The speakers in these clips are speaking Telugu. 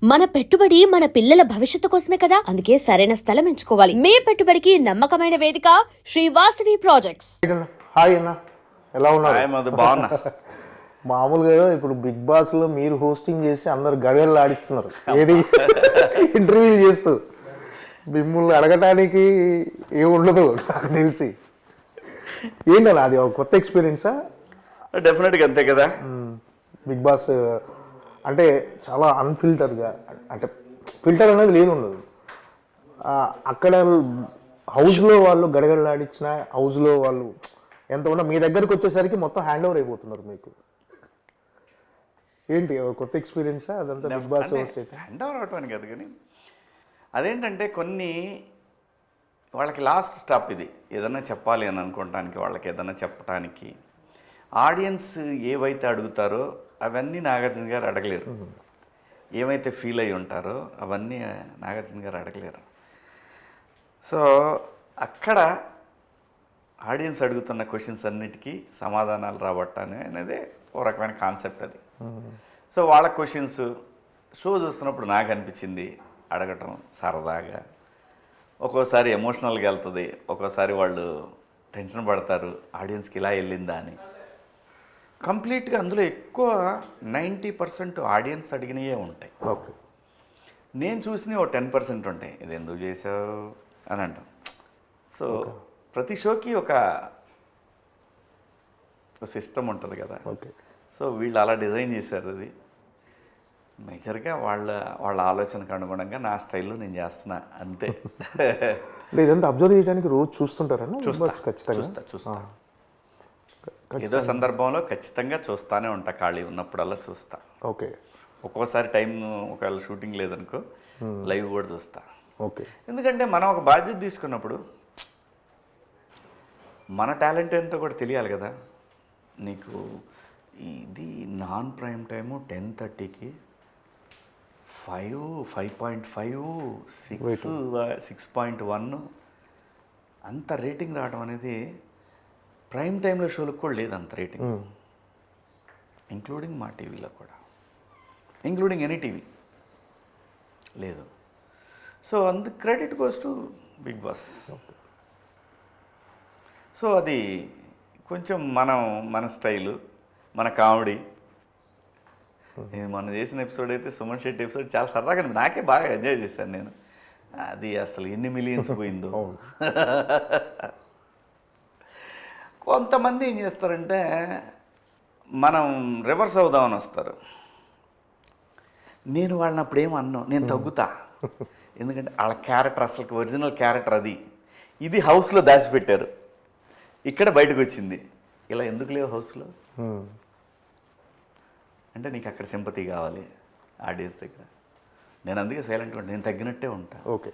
మన పెట్టుబడి మన పిల్లల భవిష్యత్తు కోసమే కదా, అందుకే సరైన స్థలం ఎంచుకోవాలి. మీ పెట్టుబడికి నమ్మకమైన వేదిక శ్రీ వాసవి ప్రాజెక్ట్స్. హాయ్ అన్న, ఎలా ఉన్నారు? బాగున్నా. మామూలుగా ఇప్పుడు బిగ్ బాస్ లో మీరు హోస్టింగ్ చేసి అందరు గడగడలు ఆడిస్తున్నారు, ఏది ఇంటర్వ్యూ చేస్తూ. మిమ్మల్ని అడగటానికి ఏముండదు నాకు తెలిసి. ఏంటన్నా అది ఒక కొత్త ఎక్స్పీరియన్సా? డెఫినెట్గా అంతే కదా. బిగ్ బాస్ అంటే చాలా అన్ఫిల్టర్గా, అంటే ఫిల్టర్ అనేది లేదు ఉండదు. అక్కడ హౌస్లో వాళ్ళు గడగడలాడించిన హౌస్లో వాళ్ళు ఎంత ఉన్నా మీ దగ్గరకు వచ్చేసరికి మొత్తం హ్యాండ్ ఓవర్ అయిపోతున్నారు మీకు. ఏంటి కొత్త ఎక్స్పీరియన్సా అదంతా బిగ్ బాస్? హ్యాండ్ ఓవర్ అవటం కాదు, కానీ అదేంటంటే కొన్ని వాళ్ళకి లాస్ట్ స్టాప్ ఇది. ఏదైనా చెప్పాలి అని అనుకోవటానికి, వాళ్ళకి ఏదైనా చెప్పడానికి ఆడియన్స్ ఏవైతే అడుగుతారో అవన్నీ నాగార్జున గారు అడగలేరు. ఏమైతే ఫీల్ అయి ఉంటారో అవన్నీ నాగార్జున గారు అడగలేరు. సో అక్కడ ఆడియన్స్ అడుగుతున్న క్వశ్చన్స్ అన్నిటికీ సమాధానాలు రాబట్టానే అనేది ఓ రకమైన కాన్సెప్ట్ అది. సో వాళ్ళ క్వశ్చన్స్ షో చూస్తున్నప్పుడు నాకు అనిపించింది అడగటం సరదాగా, ఒక్కోసారి ఎమోషనల్గా వెళ్తుంది, ఒక్కోసారి వాళ్ళు టెన్షన్ పడతారు ఆడియన్స్కి ఇలా వెళ్ళిందా అని. కంప్లీట్గా అందులో ఎక్కువ 90% ఆడియన్స్ అడిగినవే ఉంటాయి. ఓకే, నేను చూసినవి ఓ 10% ఉంటాయి, ఇది ఎందుకు చేసావు అని అంటాం. సో ప్రతి షోకి ఒక సిస్టమ్ ఉంటుంది కదా. ఓకే. సో వీళ్ళు అలా డిజైన్ చేశారు. అది మేజర్గా వాళ్ళ ఆలోచనకు అనుగుణంగా నా స్టైల్లో నేను చేస్తున్నా అంతే. ఇదంతా అబ్జర్వ్ చేయడానికి రోజు చూస్తుంటారన్నా? చూస్తా. ఏదో సందర్భంలో ఖచ్చితంగా చూస్తానే ఉంటా, ఖాళీ ఉన్నప్పుడల్లా చూస్తా. ఓకే. ఒక్కోసారి టైం ఒకవేళ షూటింగ్ లేదనుకో లైవ్ కూడా చూస్తా. ఓకే. ఎందుకంటే మనం ఒక బాధ్యత తీసుకున్నప్పుడు మన టాలెంట్ ఏంటో కూడా తెలియాలి కదా. నీకు ఇది నాన్ ప్రైమ్ టైము 10:30కి 5.5 6.1 అంత రేటింగ్ రావడం అనేది ప్రైమ్ టైంలో షోలకు కూడా లేదు అంత రేటింగ్. ఇంక్లూడింగ్ మా టీవీలో కూడా, ఇంక్లూడింగ్ ఎనీ టీవీ లేదు. సో అందుకు credit goes to big boss. So అది కొంచెం మన స్టైలు, మన కామెడీ. మనం చేసిన ఎపిసోడ్ అయితే సుమన్ శెట్టి ఎపిసోడ్ చాలా సరదాగా నాకే బాగా ఎంజాయ్ చేశాను నేను. అది అసలు ఎన్ని మిలియన్స్ పోయిందో. కొంతమంది ఏం చేస్తారంటే మనం రివర్స్ అవుదామని వస్తారు. నేను వాళ్ళని అప్పుడు ఏం అన్నాను, నేను తగ్గుతా. ఎందుకంటే వాళ్ళ క్యారెక్టర్ అసలు ఒరిజినల్ క్యారెక్టర్ అది. ఇది హౌస్లో దాచిపెట్టారు, ఇక్కడ బయటకు వచ్చింది. ఇలా ఎందుకు లేవు హౌస్లో అంటే నీకు అక్కడ సింపతి కావాలి ఆడియన్స్ దగ్గర. నేను అందుకే సైలెంట్గా ఉంటాను, నేను తగ్గినట్టే ఉంటా. ఓకే.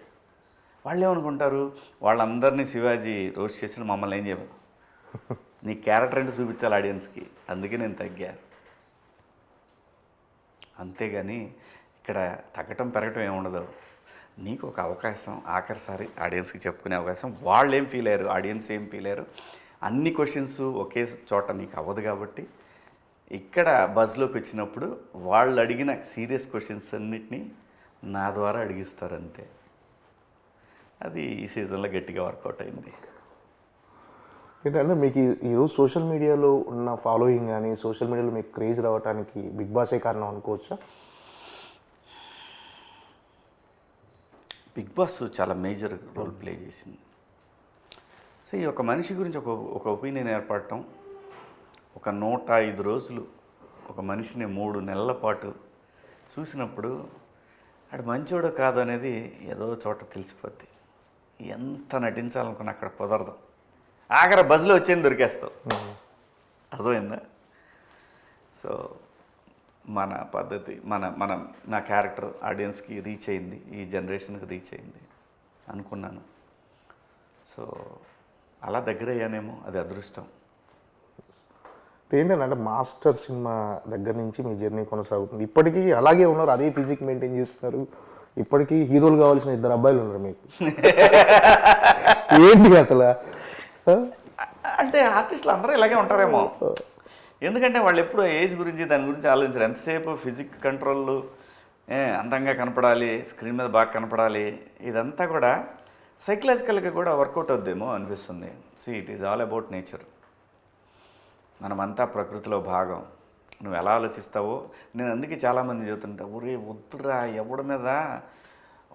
వాళ్ళు ఏమనుకుంటారు, వాళ్ళందరినీ శివాజీ రోస్ట్ చేసిన మమ్మల్ని ఏం చేయరు, నీ క్యారెక్టర్ అంటే చూపించాలి ఆడియన్స్కి, అందుకే నేను తగ్గా. అంతేగాని ఇక్కడ తగ్గటం పెరగటం ఏముండదు. నీకు ఒక అవకాశం ఆఖరిసారి ఆడియన్స్కి చెప్పుకునే అవకాశం. వాళ్ళు ఏం ఫీల్ అయ్యారు, ఆడియన్స్ ఏం ఫీల్ అయ్యారు, అన్ని క్వశ్చన్స్ ఒకే చోట నీకు అవ్వదు. కాబట్టి ఇక్కడ బజ్లోకి వచ్చినప్పుడు వాళ్ళు అడిగిన సీరియస్ క్వశ్చన్స్ అన్నిటినీ నా ద్వారా అడిగిస్తారు అంతే. అది ఈ సీజన్లో గట్టిగా వర్కౌట్ అయింది. ఏంటంటే మీకు ఈరోజు సోషల్ మీడియాలో ఉన్న ఫాలోయింగ్ కానీ, సోషల్ మీడియాలో మీకు క్రేజ్ రావడానికి బిగ్ బాసే కారణం అనుకోవచ్చా? బిగ్ బాస్ చాలా మేజర్ రోల్ ప్లే చేసింది. సో ఈ ఒక మనిషి గురించి ఒక ఒపీనియన్ ఏర్పడటం, ఒక 105 రోజులు ఒక మనిషిని 3 నెలల పాటు చూసినప్పుడు అటు మంచోడో కాదు అనేది ఏదో చోట తెలిసిపోద్ది. ఎంత నటించాలనుకున్నా అక్కడ కుదరదు. ఆఖరి బజ్లో వచ్చేది దొరికేస్తావు. అర్థమైందా? సో మన పద్ధతి, నా క్యారెక్టర్ ఆడియన్స్కి రీచ్ అయింది, ఈ జనరేషన్కి రీచ్ అయింది అనుకున్నాను. సో అలా దగ్గర అయ్యానేమో, అది అదృష్టం. ఏంటంటే మాస్టర్ సినిమా దగ్గర నుంచి మీ జర్నీ కొనసాగుతుంది. ఇప్పటికీ అలాగే ఉన్నారు, అదే ఫిజిక్ మెయింటైన్ చేస్తున్నారు. ఇప్పటికీ హీరోలు కావాల్సిన 2 అబ్బాయిలు ఉన్నారు మీకు. ఏంటి అసలు? అంటే ఆర్టిస్టులు అందరూ ఇలాగే ఉంటారేమో. ఎందుకంటే వాళ్ళు ఎప్పుడు ఏజ్ గురించి దాని గురించి ఆలోచించారు. ఎంతసేపు ఫిజిక్ కంట్రోల్ అందంగా కనపడాలి, స్క్రీన్ మీద బాగా కనపడాలి, ఇదంతా కూడా సైకలాజికల్గా కూడా వర్కౌట్ అవుద్దేమో అనిపిస్తుంది. It is all about nature. మనమంతా ప్రకృతిలో భాగం. నువ్వు ఎలా ఆలోచిస్తావో, నేను అందుకే చాలామంది చెబుతుంటా, ఒరే వద్దురా ఎవడి మీద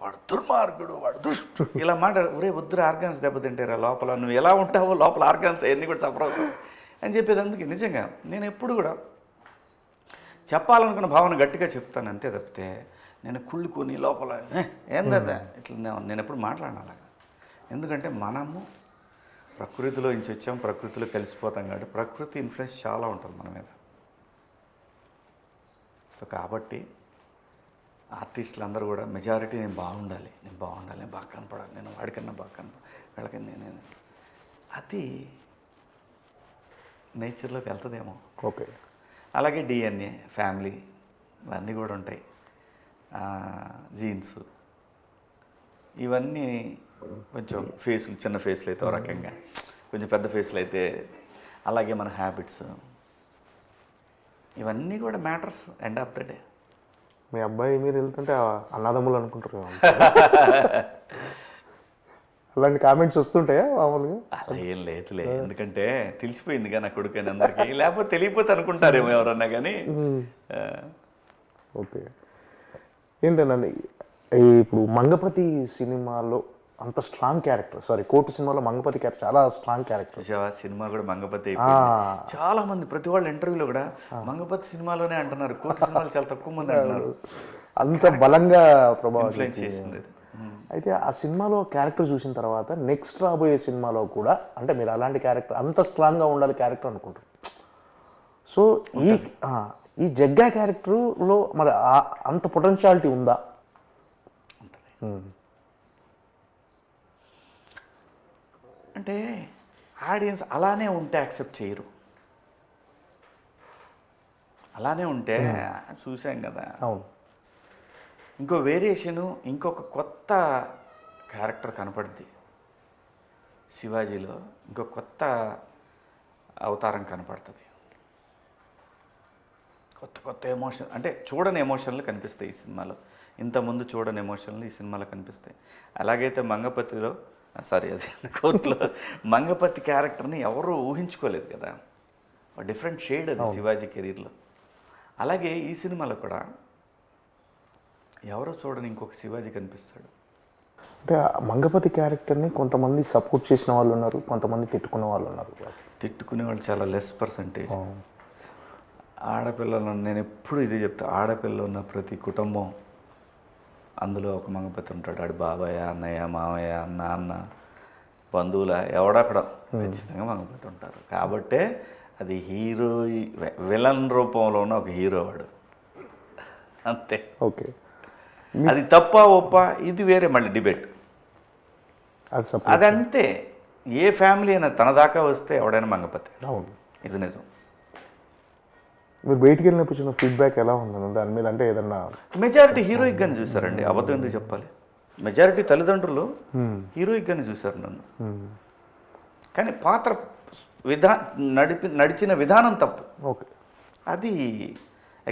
వాడు దుర్మార్గుడు, వాడు దుష్టు ఇలా ఒరే వద్దురా ఆర్గాన్స్ దెబ్బతింటారా లోపల, నువ్వు ఎలా ఉంటావో లోపల ఆర్గాన్స్ అవన్నీ కూడా సఫర్ అవుతావు అని చెప్పేది. అందుకే నిజంగా నేను ఎప్పుడు కూడా చెప్పాలనుకున్న భావన గట్టిగా చెప్తాను అంతే తప్పితే నేను కుళ్ళుకొని లోపల ఏందా ఇట్లా నేను ఎప్పుడు మాట్లాడాను అలాగా. ఎందుకంటే మనము ప్రకృతిలో నుంచి వచ్చాం, ప్రకృతిలో కలిసిపోతాం కాబట్టి ప్రకృతి ఇన్ఫ్లుయెన్స్ చాలా ఉంటుంది మన మీద. సో కాబట్టి ఆర్టిస్టులు అందరూ కూడా మెజారిటీ నేను బాగుండాలి, నేను బాగా కనపడాలి, నేను వాడికన్నా బాగా కనపడాలి, వీళ్ళకన్నా నేను అది నేచర్లోకి వెళ్తుందేమో. ఓకే. అలాగే డిఎన్ఏ, ఫ్యామిలీ ఇవన్నీ కూడా ఉంటాయి, జీన్స్ ఇవన్నీ. కొంచెం ఫేస్లు, చిన్న ఫేస్లు అయితే ఒక రకంగా, కొంచెం పెద్ద ఫేస్లు అయితే అలాగే మన హ్యాబిట్స్ ఇవన్నీ కూడా matters end of the day. మీ అబ్బాయి మీరు వెళ్తుంటే అన్నదమ్ములు అనుకుంటారు. అలాంటి కామెంట్స్ వస్తుంటాయా మామూలుగా? అలా ఏం లేదులే, ఎందుకంటే తెలిసిపోయిందిగా నా కొడుకు అని అందరికీ, లేకపోతే తెలియపోతే అనుకుంటారేమో ఎవరన్నా కానీ. ఓకే. ఏంటండి ఇప్పుడు మంగపతి సినిమాలో అంత స్ట్రాంగ్ క్యారెక్టర్, కోర్టు సినిమాలో మంగపతి క్యారెక్టర్ చాలా స్ట్రాంగ్ క్యారెక్టర్. సినిమా కూడా మంగపతి అయిపోయింది. చాలా మంది ప్రతి వాళ్ళ ఇంటర్వ్యూలో కూడా మంగపతి సినిమాలోనే అంటున్నారు, కోర్టు సినిమాలు చాలా తక్కువ మంది అంటున్నారు. అంత బలంగా ప్రభావం ఇన్ఫ్లుయెన్స్ చేసింది. అయితే ఆ సినిమాలో క్యారెక్టర్ చూసిన తర్వాత నెక్స్ట్ రాబోయే సినిమాలో కూడా అంటే మీరు అలాంటి క్యారెక్టర్ అంత స్ట్రాంగ్గా ఉండాలి క్యారెక్టర్ అనుకుంటారు. సో ఈ జగ్గా క్యారెక్టర్లో మరి అంత పొటెన్షియాలిటీ ఉందా? అంటే ఆడియన్స్ అలానే ఉంటే యాక్సెప్ట్ చేయరు. అలానే ఉంటే చూసాం కదా. అవును. ఇంకో వేరియేషను, ఇంకొక కొత్త క్యారెక్టర్ కనపడుద్ది శివాజీలో, ఇంకో కొత్త అవతారం కనపడుతుంది. కొత్త ఎమోషన్, అంటే చూడని ఎమోషన్లు కనిపిస్తాయి ఈ సినిమాలో. ఇంతకుముందు చూడని ఎమోషన్లు ఈ సినిమాలో కనిపిస్తాయి. అలాగైతే మంగపతిలో కోర్టులో మంగపతి క్యారెక్టర్ని ఎవరూ ఊహించుకోలేదు కదా, డిఫరెంట్ షేడ్ అది శివాజీ కెరీర్లో. అలాగే ఈ సినిమాలో కూడా ఎవరో చూడని ఇంకొక శివాజీ కనిపిస్తాడు. అంటే మంగపతి క్యారెక్టర్ని కొంతమంది సపోర్ట్ చేసిన వాళ్ళు ఉన్నారు, కొంతమంది తిట్టుకునే వాళ్ళు ఉన్నారు. తిట్టుకునే వాళ్ళు చాలా లెస్ పర్సంటేజ్. ఆడపిల్లలు, నేను ఎప్పుడు ఇదే చెప్తా, ఆడపిల్ల ఉన్న ప్రతి కుటుంబం అందులో ఒక మంగపతి ఉంటాడు. ఆడి బాబాయ్, అన్నయ్య, మామయ్య, నాన్న, బంధువుల ఎవడక్కడ ఖచ్చితంగా మంగపతి ఉంటారు. కాబట్టే అది హీరో, విలన్ రూపంలో ఉన్న ఒక హీరో వాడు, అంతే. ఓకే. అది తప్ప ఒప్ప ఇది వేరే మళ్ళీ డిబేట్. అదంతే. ఏ ఫ్యామిలీ అయినా తన దాకా వస్తే ఎవడైనా మంగపతి. అవును, ఇది నిజం. మీరు బయటికి వెళ్ళినప్పుడు ఫీడ్బ్యాక్ ఎలా ఉంది దాని మీద? అంటే ఏదన్నా మెజారిటీ హీరోయిక్గానే చూసారండి, అబద్ధం ఎందుకు చెప్పాలి. మెజారిటీ తల్లిదండ్రులు హీరోయిక్గానే చూశారు నన్ను. కానీ పాత్ర నడిచిన విధానం తప్పు. ఓకే. అది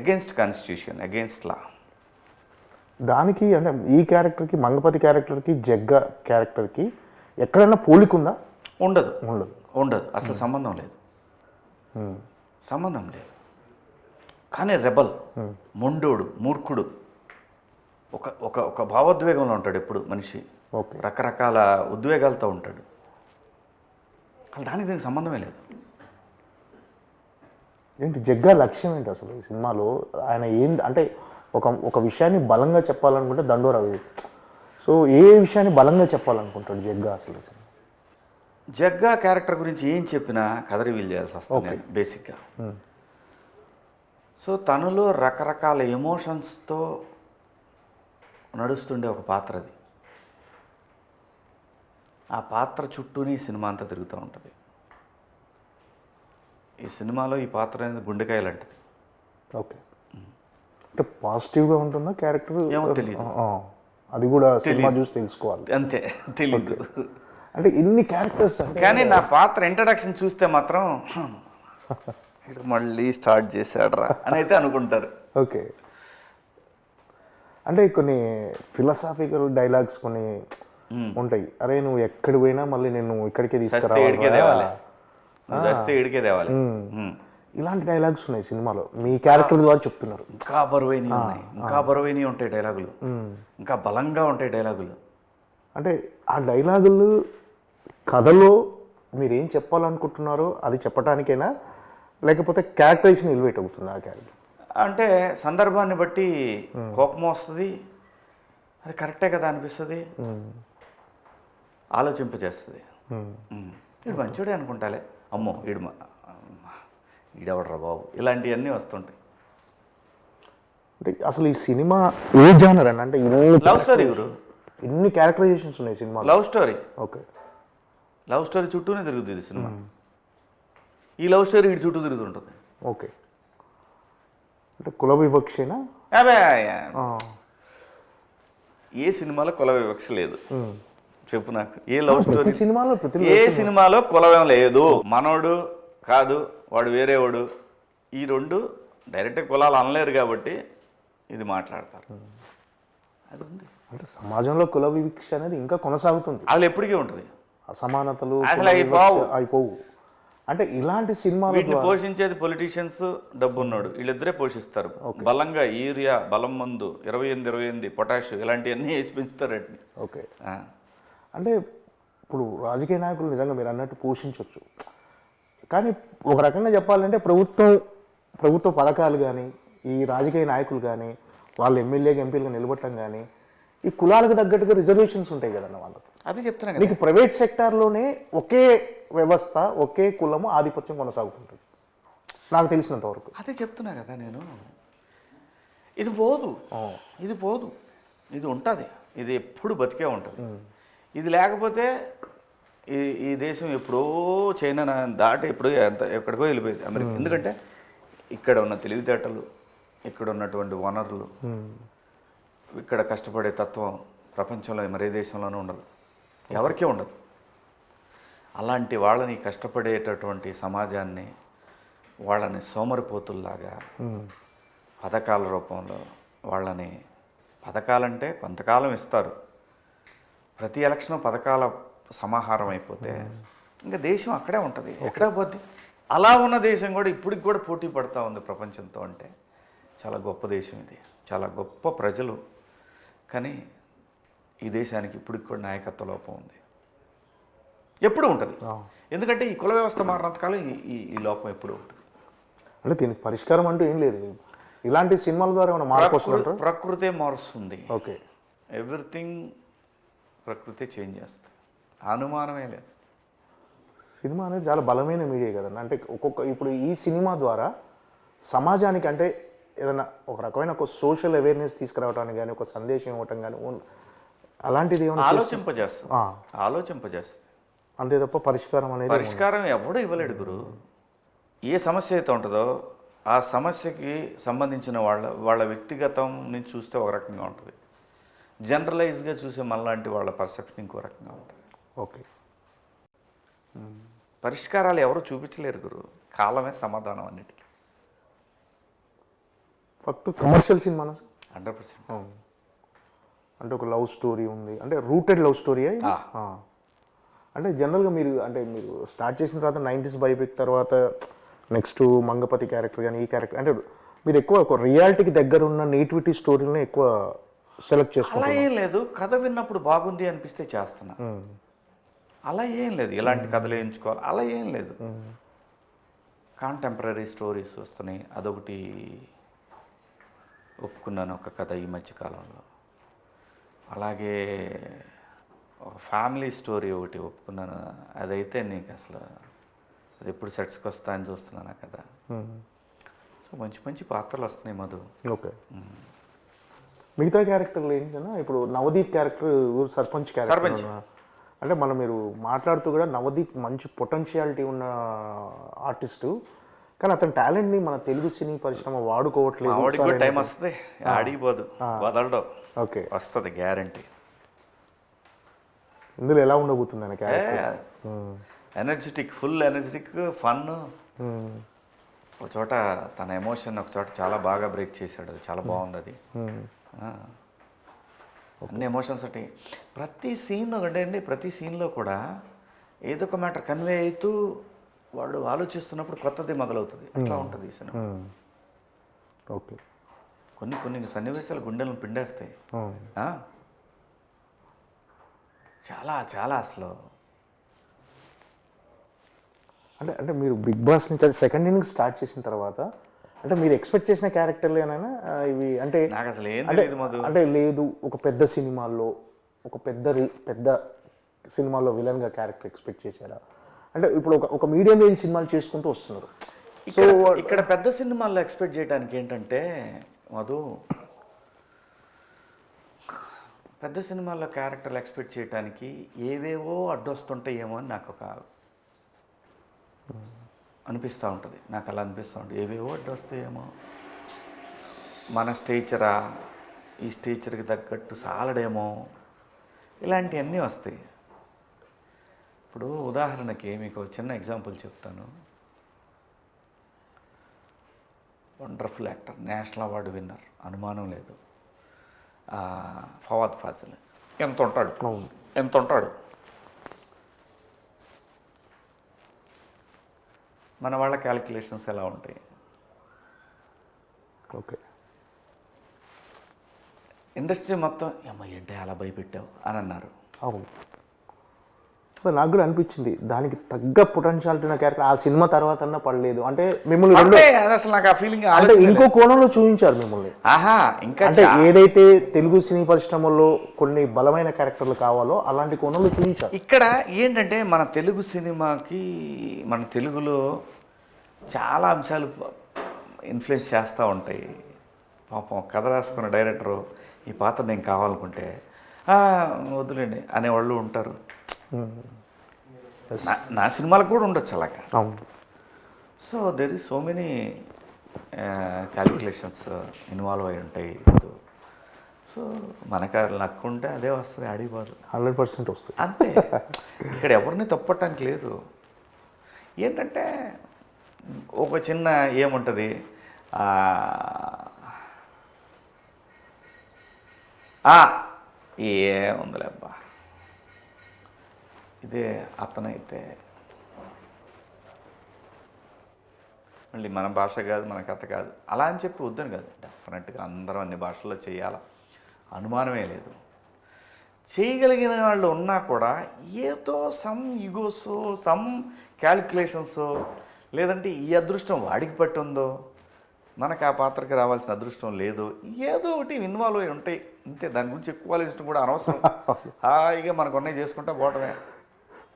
అగెన్స్ట్ కాన్స్టిట్యూషన్, అగెన్స్ట్ లా. దానికి అంటే ఈ క్యారెక్టర్కి, మంగపతి క్యారెక్టర్కి, జగ్గా క్యారెక్టర్కి ఎక్కడైనా పోలికుందా? ఉండదు. అసలు సంబంధం లేదు. కానీ రెబల్, మొండోడు, మూర్ఖుడు, ఒక భావోద్వేగంలో ఉంటాడు ఎప్పుడు మనిషి. రకరకాల ఉద్వేగాలతో ఉంటాడు. దానికి దీనికి సంబంధమే లేదు. ఏంటి జగ్గా లక్ష్యం ఏంటి అసలు ఈ సినిమాలో? ఆయన ఏంది అంటే ఒక విషయాన్ని బలంగా చెప్పాలనుకుంటే దండోరా. సో ఏ విషయాన్ని బలంగా చెప్పాలనుకుంటాడు జగ్గా అసలు? జగ్గా క్యారెక్టర్ గురించి ఏం చెప్పినా కథ రివీల్ చేయాల్సి వస్తుంది బేసిక్గా. సో తనలో రకరకాల ఎమోషన్స్తో నడుస్తుండే ఒక పాత్ర అది. ఆ పాత్ర చుట్టూనే ఈ సినిమా అంతా తిరుగుతూ ఉంటుంది. ఈ సినిమాలో ఈ పాత్ర అనేది గుండెకాయ లాంటిది. ఓకే. అంటే పాజిటివ్గా ఉంటుందా క్యారెక్టర్? ఏమో తెలియదు, అది కూడా సినిమా చూసి తెలుసుకోవాలి. అంతే, తెలీదు. అంటే ఇన్ని క్యారెక్టర్స్ కానీ నా పాత్ర ఇంట్రడక్షన్ చూస్తే మాత్రం మళ్ళీ స్టార్ట్ చేశాడ్రా అని అయితే అనుకుంటారు. ఓకే. అంటే కొన్ని ఫిలాసాఫికల్ డైలాగ్స్ కొన్ని ఉంటాయి. అరే నువ్వు ఎక్కడ పోయినా మళ్ళీ నేను ఇక్కడికే చస్తే ఏడికే తేవాలి, నువ్వు చస్తే ఏడికే తేవాలి. ఇలాంటి డైలాగ్స్ ఉన్నాయి సినిమాలో. మీ క్యారెక్టర్ ద్వారా చెప్తున్నారు. ఇంకా బరువైనవి ఉన్నాయి, ఇంకా బరువైనవి ఉంటాయి డైలాగులు, ఇంకా బలంగా ఉంటాయి డైలాగులు. అంటే ఆ డైలాగులు కథలో మీరు ఏం చెప్పాలనుకుంటున్నారో అది చెప్పడానికైనా, లేకపోతే క్యారెక్టరైజేషన్ ఎలివేట్ అవుతుంది ఆ క్యారెక్టర్? అంటే సందర్భాన్ని బట్టి కోపం వస్తుంది, అది కరెక్టే కదా అనిపిస్తుంది, ఆలోచింపజేస్తుంది. వీడు మంచోడే అనుకుంటాలే, అమ్మో ఈడెవడరా బాబు, ఇలాంటివన్నీ వస్తుంటాయి. అంటే అసలు ఈ సినిమా ఏ జానర్ అండి? అంటే లవ్ స్టోరీ గురు, ఇన్ని క్యారెక్టరైజేషన్స్ ఉన్నాయి cinema. Love story. Okay, love story చుట్టూనే తిరుగుతుంది సినిమా. ఈ లవ్ స్టోరీ వీడి చుట్టూ తిరుగుతుంటుంది. ఓకే, అంటే కుల వివక్షేనా? అదే ఏ సినిమాలో కుల వివక్ష లేదు చెప్పు నాకు. ఏ లవ్ స్టోరీ సినిమాలో ఏ సినిమాలో కులవేం లేదు. మనోడు కాదు, వాడు వేరేవాడు, ఈ రెండు డైరెక్ట్ కులాలు అనలేరు కాబట్టి ఇది మాట్లాడతారు. అది ఉంది. అంటే సమాజంలో కుల వివక్ష అనేది ఇంకా కొనసాగుతుంది. అది ఎప్పటికీ ఉంటుంది. అసమానతలు అసలు అయిపోవు. అంటే ఇలాంటి సినిమాలు వీటిని పోషించేది పొలిటీషియన్స్, డబ్బు ఉన్నాడు, వీళ్ళిద్దరే పోషిస్తారు. బలంగా యూరియా, బలం మందు, 28 పొటాష్ ఇలాంటివన్నీ వేసి పెంచుతారు వాటిని. ఓకే, అంటే ఇప్పుడు రాజకీయ నాయకులు నిజంగా మీరు అన్నట్టు పోషించవచ్చు, కానీ ఒక రకంగా చెప్పాలంటే ప్రభుత్వ పథకాలు కానీ, ఈ రాజకీయ నాయకులు కానీ, వాళ్ళు ఎమ్మెల్యేగా ఎంపీలుగా నిలబడటం కానీ, ఈ కులాలకు తగ్గట్టుగా రిజర్వేషన్స్ ఉంటాయి కదన్న వాళ్ళకు. అదే చెప్తున్నా కదా, నీకు ప్రైవేట్ సెక్టార్లోనే ఒకే వ్యవస్థ, ఒకే కులము ఆధిపత్యం కొనసాగుతుంటుంది నాకు తెలిసినంత వరకు. అదే చెప్తున్నా కదా నేను. ఇది పోదు, ఇది పోదు, ఇది ఉంటుంది, ఇది ఎప్పుడు బతికే ఉంటుంది. ఇది లేకపోతే ఈ దేశం ఎప్పుడో చైనా దాటి ఎప్పుడో ఎక్కడికో వెళ్ళిపోయింది అమెరికా. ఎందుకంటే ఇక్కడ ఉన్న తెలివితేటలు, ఇక్కడ ఉన్నటువంటి వనరులు, ఇక్కడ కష్టపడే తత్వం ప్రపంచంలో మరే దేశంలోనూ ఉండదు, ఎవరికీ ఉండదు. అలాంటి వాళ్ళని, కష్టపడేటటువంటి సమాజాన్ని, వాళ్ళని సోమరిపోతుల్లాగా పథకాల రూపంలో వాళ్ళని, పథకాలంటే కొంతకాలం ఇస్తారు, ప్రతి ఎలక్షన్ పథకాల సమాహారం అయిపోతే ఇంకా దేశం అక్కడే ఉంటుంది, ఎక్కడే పోద్ది. అలా ఉన్న దేశం కూడా ఇప్పటికి కూడా పోటీ పడుతూ ఉంది ప్రపంచంతో. అంటే చాలా గొప్ప దేశం ఇది, చాలా గొప్ప ప్రజలు, కానీ ఈ దేశానికి ఇప్పటికి కూడా నాయకత్వ లోపం ఉంది, ఎప్పుడు ఉంటుంది. ఎందుకంటే ఈ కుల వ్యవస్థ మారినంతకాలం ఈ లోపం ఎప్పుడు ఉంటుంది. అంటే దీనికి పరిష్కారం అంటూ ఏం లేదు. ఇలాంటి సినిమాల ద్వారా ఏమైనా మార్పు వస్తుందంటారా? ప్రకృతే మారుస్తుంది. ఓకే, ఎవ్రీథింగ్ ప్రకృతి చేంజ్ చేస్తుంది, అనుమానమే లేదు. సినిమా అనేది చాలా బలమైన మీడియా కదండి. అంటే ఇప్పుడు ఈ సినిమా ద్వారా సమాజానికి అంటే ఏదైనా ఒక రకమైన ఒక సోషల్ అవేర్నెస్ తీసుకురావడానికి కానీ, ఒక సందేశం ఇవ్వటం కానీ, అలాంటిది ఏమైనా ఆలోచింపజేస్తుంది అంతే తప్ప పరిష్కారం ఎవడూ ఇవ్వలేడు గురు. ఏ సమస్య అయితే ఉంటుందో ఆ సమస్యకి సంబంధించిన వాళ్ళ వ్యక్తిగతం నుంచి చూస్తే ఒక రకంగా ఉంటుంది, జనరలైజ్గా చూసే మనలాంటి వాళ్ళ పర్సెప్షన్ ఇంకో రకంగా ఉంటుంది. ఓకే, పరిష్కారాలు ఎవరు చూపించలేరు గురు, కాలమే సమాధానం అన్నిటికీ. ఫస్ట్ కమర్షియల్ సినిమానా? 100%. అంటే ఒక లవ్ స్టోరీ ఉంది, అంటే రూటెడ్ లవ్ స్టోరీ. అంటే జనరల్గా మీరు స్టార్ట్ చేసిన తర్వాత 90s బయోపిక్ తర్వాత నెక్స్ట్ మంగపతి క్యారెక్టర్ కానీ, ఈ క్యారెక్టర్ అంటే మీరు ఎక్కువ ఒక రియాలిటీకి దగ్గర ఉన్న నేటివిటీ స్టోరీని ఎక్కువ సెలెక్ట్ చేసుకుంటారు. అలా ఏం లేదు, కథ విన్నప్పుడు బాగుంది అనిపిస్తే చేస్తున్నా, అలా ఏం లేదు. ఇలాంటి కథలు ఎంచుకోవాలి అలా ఏం లేదు. కాంటెంపరీ స్టోరీస్ వస్తున్నాయి, అదొకటి ఒప్పుకున్నాను ఒక కథ ఈ మధ్యకాలంలో. అలాగే ఒక ఫ్యామిలీ స్టోరీ ఒకటి ఒప్పుకున్నాను, అదైతే నీకు అసలు అది ఎప్పుడు సెట్స్కి వస్తా అని చూస్తున్నాను ఆ కథ. సో మంచి మంచి పాత్రలు వస్తున్నాయి మధు. ఓకే, మిగతా క్యారెక్టర్లు ఏంటన్నా ఇప్పుడు నవదీప్ క్యారెక్టర్ సర్పంచ్ క్యారెక్టర్ అంటే మీరు మాట్లాడుతూ కూడా నవదీప్ మంచి పొటెన్షియాలిటీ ఉన్న ఆర్టిస్టు, కానీ అతని టాలెంట్ని మన తెలుగు సినీ పరిశ్రమ వాడుకోవట్లేదు. ఆవిడకి కూడా టైం వస్తుంది, ఆడిపోదు, వదలడం. ఓకే, వస్తుంది గ్యారంటీ. ఇందులో ఎలా ఉండబోతుంది ఆయన character? Energetic, full energetic, fun. ఒక చోట తన ఎమోషన్ ఒక చోట చాలా బాగా బ్రేక్ చేశాడు, అది చాలా బాగుంది. అది అన్ని ఎమోషన్స్ ఉంటాయి. ప్రతి సీన్లో అండి ప్రతి సీన్లో కూడా ఏదో ఒక మ్యాటర్ కన్వే అవుతూ వాడు ఆలోచిస్తున్నప్పుడు కొత్తది మొదలవుతుంది. అట్లా ఉంటుంది ఈ సినిమా. ఓకే. కొన్ని సన్నివేశాలు గుండెలను పిండేస్తాయి. ఆ? చాలా చాలా అసలు అంటే అంటే మీరు బిగ్ బాస్ నుంచి సెకండ్ ఇన్నింగ్స్ స్టార్ట్ చేసిన తర్వాత అంటే మీరు ఎక్స్పెక్ట్ చేసిన క్యారెక్టర్లేనైనా ఇవి అంటే నాకు అసలు ఏం అంటే తెలియదు మధు. అంటే లేదు ఒక పెద్ద సినిమాల్లో ఒక పెద్ద సినిమాల్లో విలన్గా క్యారెక్టర్ ఎక్స్పెక్ట్ చేశారా? అంటే ఇప్పుడు ఒక మీడియం రేంజ్ సినిమాలు చేసుకుంటూ వస్తున్నారు. ఇక్కడ పెద్ద సినిమాల్లో ఎక్స్పెక్ట్ చేయడానికి ఏంటంటే మధు, పెద్ద సినిమాల్లో క్యారెక్టర్లు ఎక్స్పెక్ట్ చేయడానికి ఏవేవో అడ్డొస్తుంటాయేమో అని నాకు ఒక అనిపిస్తూ ఉంటుంది. నాకు అలా అనిపిస్తూ ఉంటుంది. ఏవేవో అడ్డొస్తాయేమో, మన స్టేచరా ఈ స్టేచర్కి తగ్గట్టు సాలడేమో, ఇలాంటివన్నీ వస్తాయి. ఇప్పుడు ఉదాహరణకి మీకు ఒక చిన్న ఎగ్జాంపుల్ చెప్తాను. Wonderful actor, national award winner, అనుమానం లేదు, ఫవాద్ ఫాసిల్ ఎంత ఉంటాడు. మన వాళ్ళ క్యాలిక్యులేషన్స్ ఎలా ఉంటాయి? ఓకే. ఇండస్ట్రీ మొత్తం అమ్మ ఏంటి అలా భయపెట్టావు అని అన్నారు. అవును, నాకు కూడా అనిపించింది దానికి తగ్గ పొటెన్షియాలిటీ ఉన్న క్యారెక్టర్ ఆ సినిమా తర్వాత అన్నా పడలేదు. అంటే మిమ్మల్ని అసలు నాకు ఆ ఫీలింగ్ అంటే ఇంకో కోణంలో చూపించారు మిమ్మల్ని. ఇంకా అంటే ఏదైతే తెలుగు సినీ పరిశ్రమలో కొన్ని బలమైన క్యారెక్టర్లు కావాలో అలాంటి కోణంలో చూపించారు. ఇక్కడ ఏంటంటే మన తెలుగు సినిమాకి, మన తెలుగులో చాలా అంశాలు ఇన్ఫ్లుయెన్స్ చేస్తూ ఉంటాయి. పాపం కథ రాసుకున్న డైరెక్టరు ఈ పాత్ర నేను కావాలనుకుంటే వద్దులేండి అనేవాళ్ళు ఉంటారు. నా సినిమాలకు కూడా ఉండొచ్చు అలాగా. So there is so many calculations involve అయి ఉంటాయి. సో మనకు లక్ ఉంటే అదే వస్తుంది, ఆడిపోదు 100% వస్తుంది అంతే. ఇక్కడ ఎవరిని తప్పటానికి లేదు. ఏంటంటే ఒక చిన్న ఏముంటుంది, ఏముందిలే అబ్బా ఇదే అతనైతే మళ్ళీ మన భాష కాదు, మన కథ కాదు అలా అని చెప్పి వద్దని కాదు. డెఫినెట్గా అందరం అన్ని భాషల్లో చేయాలా, అనుమానమే లేదు. చేయగలిగిన వాళ్ళు ఉన్నా కూడా ఏదో సమ్ ఈగోస్, సమ్ క్యాలిక్యులేషన్స్, లేదంటే ఈ అదృష్టం వాడికి పట్టి ఉందో, మనకు ఆ పాత్రకి రావాల్సిన అదృష్టం లేదు, ఏదో ఒకటి ఇన్వాల్వ్ అయి ఉంటాయి అంతే. దాని గురించి ఎక్కువ ఆలోచించడం కూడా అనవసరం. హాయిగా మనకు ఉన్నాయి చేసుకుంటా పోవటమే.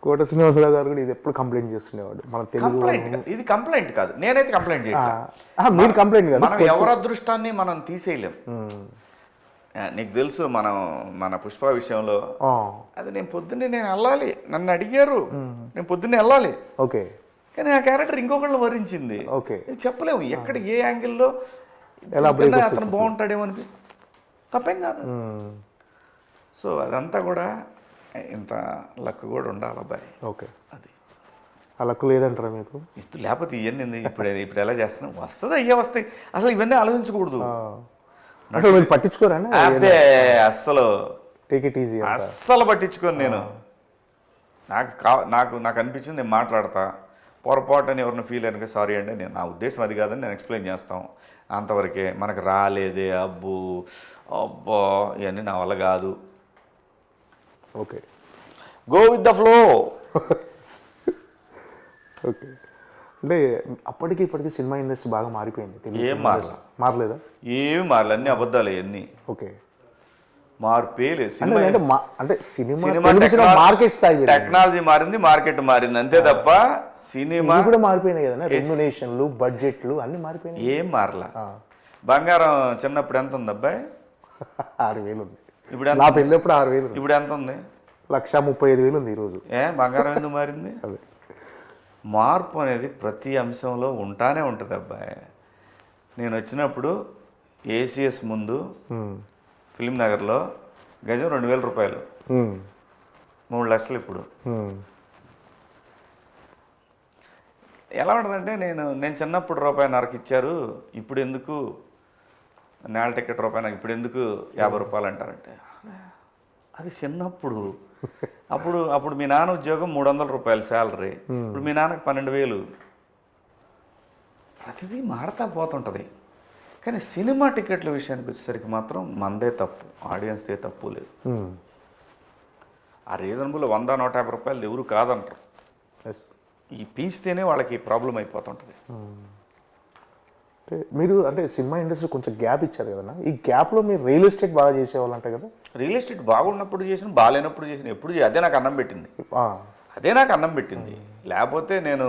కోట శ్రీనివాసరావు గారు కూడా ఇది ఎప్పుడు కంప్లైంట్ చేస్తుండేవాడు. మన ఇది కంప్లైంట్ కాదు, నేనైతే కంప్లైంట్ చేయను. మీరు కంప్లైంట్ కాదు, మనం ఎవరి అదృష్టాన్ని మనం తీసేయలేం. నీకు తెలుసు మన పుష్ప విషయంలో అది నేను పొద్దున్నే వెళ్ళాలి, నన్ను అడిగారు, నేను పొద్దున్నే వెళ్ళాలి. ఓకే. కానీ ఆ క్యారెక్టర్ ఇంకొకళ్ళు వరించింది. ఓకే. చెప్పలేము ఎక్కడ ఏ యాంగిల్లో అతను బాగుంటాడేమో అని. తప్పేం కాదు. సో అదంతా కూడా ఇంత లక్ కూడా ఉండాలి అబ్బాయి. ఓకే. అది ఆ లక్ లేదంటారా మీకు? లేకపోతే ఇవన్నీ ఇప్పుడు ఎలా చేస్తున్నాం, వస్తుంది అయ్యే వస్తాయి. అసలు ఇవన్నీ ఆలోచించకూడదు. అసలు మీరు పట్టించుకోరా? అదే అస్సలు టేక్ ఇట్ ఈజీ. అస్సలు పట్టించుకోను నేను. నాకు అనిపించింది నేను మాట్లాడతా, పొరపాటు అని ఎవరిని ఫీల్ అయినా సారీ అండి, నేను నా ఉద్దేశం అది కాదని నేను ఎక్స్ప్లెయిన్ చేస్తాం, అంతవరకే. మనకు రాలేదే అబ్బో ఇవన్నీ నా వల్ల కాదు. Okay. Go with the flow. Okay. అంటే అప్పటికి ఇప్పటికి సినిమా ఇండస్ట్రీ బాగా మారిపోయింది. ఏం మారలేదా? ఏమి మారలే, అన్నీ అబద్ధాలు ఇవన్నీ. ఓకే. మార్పే లేదు. అంటే సినిమా మార్కెట్ స్థాయి టెక్నాలజీ మారింది, మార్కెట్ మారింది అంతే తప్ప సినిమా కూడా మారిపోయినాయి కదా. రెమ్యునేషన్లు, బడ్జెట్లు అన్ని మారిపోయినాయి. ఏం మారలా. బంగారం చిన్నప్పుడు ఎంత ఉంది అబ్బాయి? 6,000 ఉంది. ఇప్పుడు నా పెళ్ళప్పుడు 6,000. ఇప్పుడు ఎంత ఉంది? 1,35,000 ఉంది ఈరోజు. బంగారం ఎందుకు మారింది? మార్పు అనేది ప్రతి అంశంలో ఉంటానే ఉంటుంది అబ్బాయి. నేను వచ్చినప్పుడు ఏసీఎస్ ముందు ఫిల్మ్ నగర్లో గజం 2,000 రూపాయలు, 3 లక్షలు. ఇప్పుడు ఎలా ఉంటుందంటే నేను చిన్నప్పుడు ₹1.5 ఇచ్చారు, ఇప్పుడు ఎందుకు నేల టికెట్ ₹1, ఇప్పుడు ఎందుకు 50 రూపాయలు అంటారంటే అది చిన్నప్పుడు అప్పుడు మీ నాన్న ఉద్యోగం 300 రూపాయలు శాలరీ, ఇప్పుడు మీ నాన్నకి 12,000. ప్రతిదీ మారుతా పోతుంటుంది. కానీ సినిమా టికెట్ల విషయానికి వచ్చేసరికి మాత్రం మనదే తప్పు, ఆడియన్స్దే తప్పు లేదు. ఆ రీజనబుల్ 100-150 రూపాయలు ఎవరు కాదంటారు. ఈ పెంచితేనే వాళ్ళకి ప్రాబ్లం అయిపోతుంటుంది. అంటే మీరు అంటే సినిమా ఇండస్ట్రీ కొంచెం గ్యాప్ ఇచ్చారు కదన్నా, ఈ గ్యాప్లో మీరు రియల్ ఎస్టేట్ బాగా చేసేవాళ్ళు అంటే కదా. రియల్ ఎస్టేట్ బాగున్నప్పుడు చేసిన, బాగాలేనప్పుడు చేసిన, ఎప్పుడు అదే నాకు అన్నం పెట్టింది. లేకపోతే నేను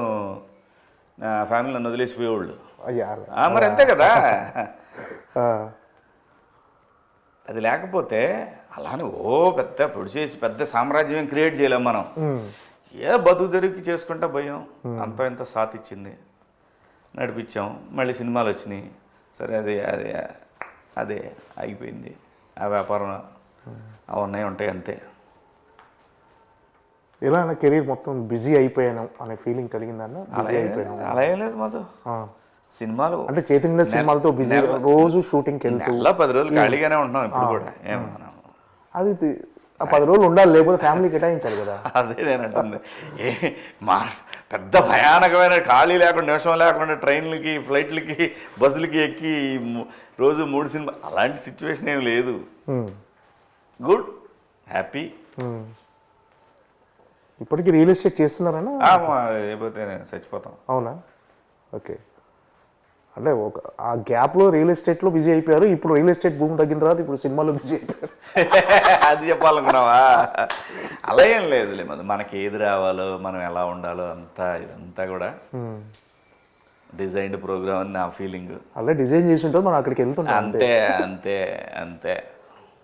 నా ఫ్యామిలీ నన్ను వదిలేసిపోయేవాళ్ళు. అయ్యా మరి అంతే కదా. అది లేకపోతే అలానే పెద్ద పొడిచేసి పెద్ద సామ్రాజ్యం క్రియేట్ చేయలేం మనం. ఏ బతుకు తెరువుకి చేసుకుంటా భయం అంత ఇంత సాత్ ఇచ్చింది, నడిపించాం. మళ్ళీ సినిమాలు వచ్చినాయి, సరే అదే ఆగిపోయింది. ఆ వ్యాపారం అవన్నీ ఉంటాయి అంతే. ఎలా అన్న కెరీర్ మొత్తం బిజీ అయిపోయాను అనే ఫీలింగ్ కలిగిందన్న? అలా ఏం లేదు మాతో. సినిమాలు అంటే చేతిండ సినిమాలతో బిజీ, రోజు షూటింగ్కి వెళ్తూ 10 రోజులు ఖాళీగానే ఉంటున్నాం ఇప్పుడు కూడా. ఏమన్నా అది 10 రోజులు ఉండాలి, లేకపోతే ఫ్యామిలీ కేటాయించాలి కదా. అదే నేను అంటుంది. పెద్ద భయానకమైన ఖాళీ లేకుండా, నిమిషం లేకుండా ట్రైన్లకి, ఫ్లైట్లకి, బస్సులకి ఎక్కి రోజు 3 సినిమా, అలాంటి సిచ్యువేషన్ ఏం లేదు. Good, happy. ఇప్పటికీ రియల్ ఎస్టేట్ చేస్తున్నారన్నా? లేకపోతే చచ్చిపోతాం. అవునా? ఓకే. అంటే ఆ గ్యాప్లో రియల్ ఎస్టేట్లో బిజీ అయిపోయారు, ఇప్పుడు రియల్ ఎస్టేట్ భూమి తగ్గిన తర్వాత ఇప్పుడు సినిమాలో బిజీ అయిపోయారు. అది చెప్పాలనుకున్నావా? అలా ఏం లేదులే, మనకి ఏది రావాలో, మనం ఎలా ఉండాలో ఇదంతా కూడా డిజైన్డ్ ప్రోగ్రామ్ అని నా ఫీలింగ్. అలా డిజైన్ చేసి ఉంటుంది, మనం అక్కడికి వెళ్తుంటాం. అంతే.